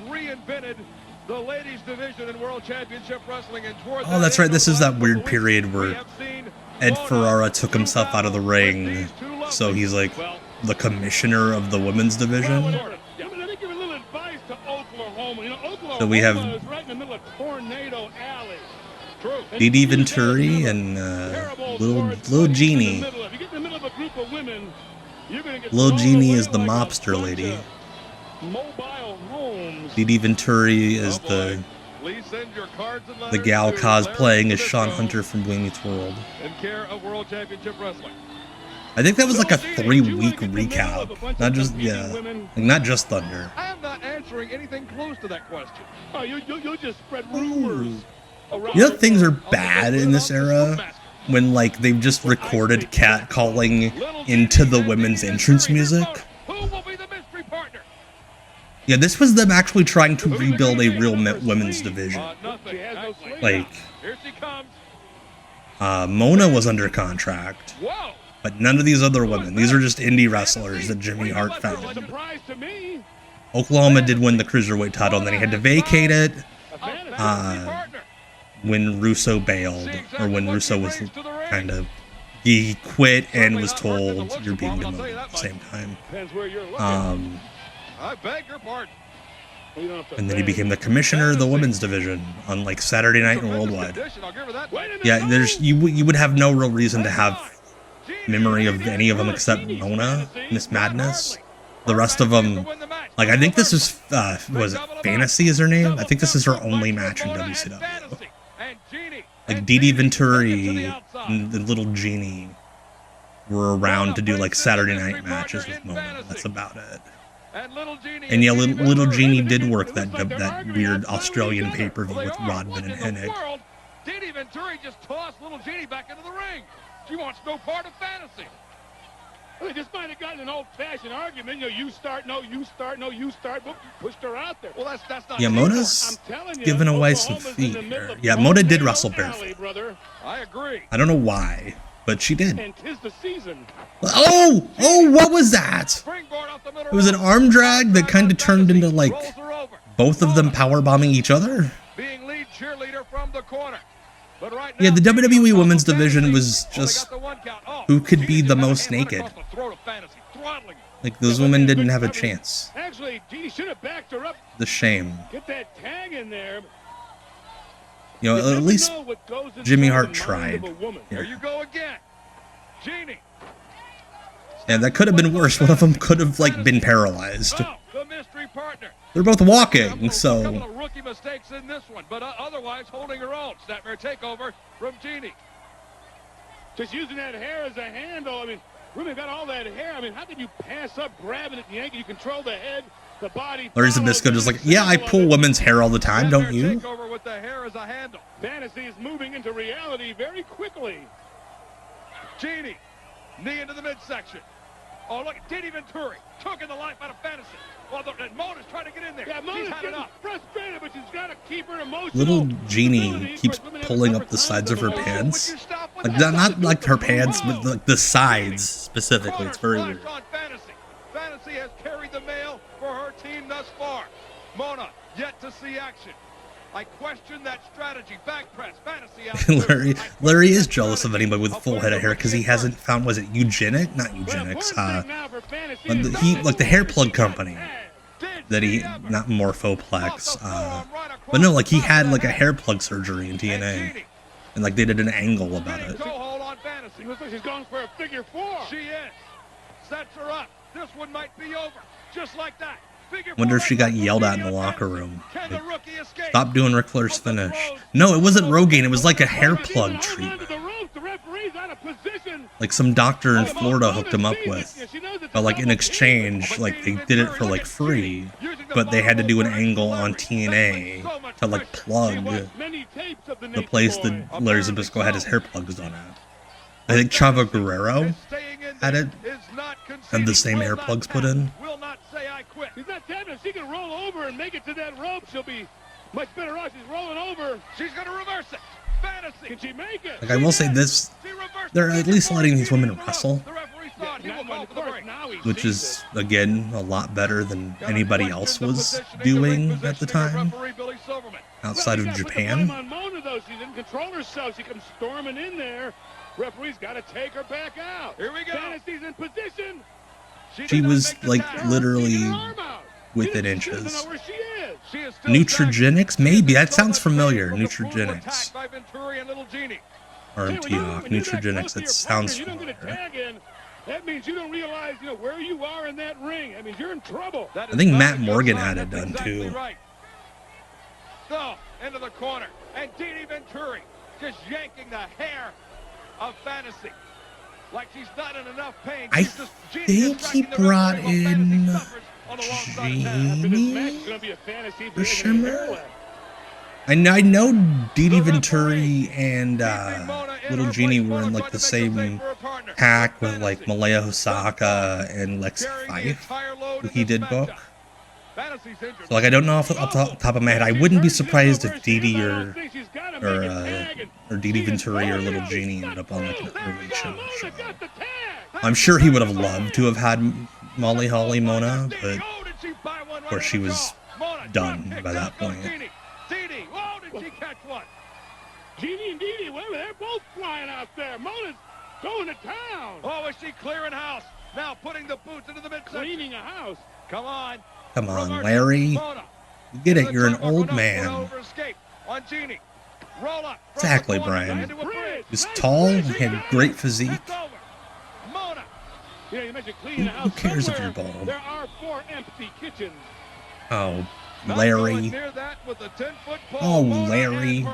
reinvented the ladies division in World Championship Wrestling. And oh, that's right. This is that weird period where Ed Ferrara took himself out of the ring, so he's like the commissioner of the women's division. So we have Dee Venturi and little Jeannie. Little Jeannie is the mobster lady. Dee Venturi is the gal cosplaying as Sean Hunter from Boy Meets World. I think that was like a 3-week recap, not just not just Thunder. I am not answering anything close to that question. Oh, you just spread rumors. You know, things are bad in this era when like they've just recorded catcalling into the women's entrance music. Yeah, this was them actually trying to rebuild a real women's division. Like, Mona was under contract, but none of these other women. These are just indie wrestlers that Jimmy Hart found. Oklahoma did win the Cruiserweight title, and then he had to vacate it when Russo bailed, or when Russo was kind of... He quit and was told, you're being demoted at the same time. I beg your pardon. And then he became the commissioner of the women's division on like Saturday Night and Worldwide. Yeah, you would have no real reason to have memory of any of them except Mona, Miss Madness. The rest of them, like I think this is was it Fantasy is her name? I think this is her only match in WCW. Like Dee Venturi and the little Jeannie were around to do like Saturday night matches with Mona. That's about it. And yeah, little Jeannie did work that weird Australian pay-per-view with Rodman and Hennig. Dee Venturi just tossed little Jeannie back into the ring. She wants no part of Fantasy. They just might have gotten an old-fashioned argument. You know, you start, no, you start, no, you start. But pushed her out there. Well, that's not. Yeah, Mona's giving away some feet here. Yeah, Mona did wrestle barefoot. I agree. I don't know why, but she did. And 'tis the season. Oh, what was that? It was an arm drag that kind of turned into like both of them power bombing each other. Being lead cheerleader from the corner. But right now, yeah, the WWE Women's Division was just who could be the most naked. Like those women didn't have a chance. Actually, Jeannie should have backed her up. The shame. Get that tag in there. You know, at least Jimmy Hart tried. There you go again, Jeannie. Yeah, that could have been worse. One of them could have like been paralyzed. The mystery partner. They're both walking, so. A couple of rookie mistakes in this one, but otherwise holding her own. Snapmare takeover from Jeannie. Just using that hair as a handle. I mean, women got all that hair. I mean, how can you pass up, grabbing it, yanking? You control the head, the body. Larry Zbyszko just like, yeah, I pull women's hair all the time, don't you? Takeover with the hair as a handle. Fantasy is moving into reality very quickly. Jeannie, knee into the midsection. Oh, look at Dee Venturi, choking the life out of Fantasy. Well, and Mona's trying to get in there. Yeah, Mona's getting frustrated, but she's got to keep her emotional. Little Jeannie keeps pulling up the sides of her pants. Like, not like her pants, but like the sides specifically. It's very weird. Fantasy has carried the mail for her team thus far. Mona, yet to see action. I question that strategy. Back press, Fantasy out. Larry is jealous of anybody with a full head of hair because he hasn't found, was it eugenic? Not eugenics. Like the hair plug company that he, not Morphoplex. But no, like he had like a hair plug surgery in TNA, and like they did an angle about it. She's going for a figure 4. She is. Sets her up. This one might be over. Just like that. Wonder if she got yelled at in the locker room. Like, stop doing Ric Flair's finish. No, it wasn't Rogaine. It was like a hair plug treatment. Like some doctor in Florida hooked him up with. But like in exchange, like they did it for like free. But they had to do an angle on TNA to like plug the place that Larry Zbyszko had his hair plugs on at. I think Chavo Guerrero had it. Had the same hair plugs put in. She's not tapping. If she can roll over and make it to that rope, she'll be much better off. She's rolling over. She's going to reverse it. Fantasy. Can she make it? Like I will say this, they're at least letting these women wrestle. thought he will go for the break. which is, again, a lot better than anybody else was doing at the time, outside of Japan. Mona, though. She didn't control herself. She comes storming in there. Referee's got to take her back out. Here we go. Fantasy's in position. She was, like, literally within inches. Nutrigenics? Maybe. That sounds familiar. Nutrigenics. Or T-Hawk. Nutrigenics. It sounds familiar. That means you don't realize, where you are in that ring. I mean, you're in trouble. I think Matt Morgan had it done, too. So, into the corner. And Jeannie Venturi just yanking the hair of Fantasy. Like she's not in enough pain. I think he brought in Jeannie for Shimmer. I know Dee Dee Venturi and Little Jeannie were in like the same pack with like Malaya Hosaka and Lexi Fife, who he did book. So like I don't know off the top of my head. I wouldn't be surprised if Dee Dee or Dee Dee Venturi or Little Jeannie ended up on like an early show. I'm sure he would have loved to have had Molly Holly Mona, but of course she was done by that point. Jeannie and Dee Dee, they're both flying out there. Mona's going to town. Oh, is she clearing house? Now putting the boots into the midsection. Cleaning a house. Come on. Come on, Larry. You get it. You're an old man. Exactly, Brian. He was tall, he had great physique. Who cares if you're bald? There are 4 empty kitchens. Oh, Larry. Oh, Larry.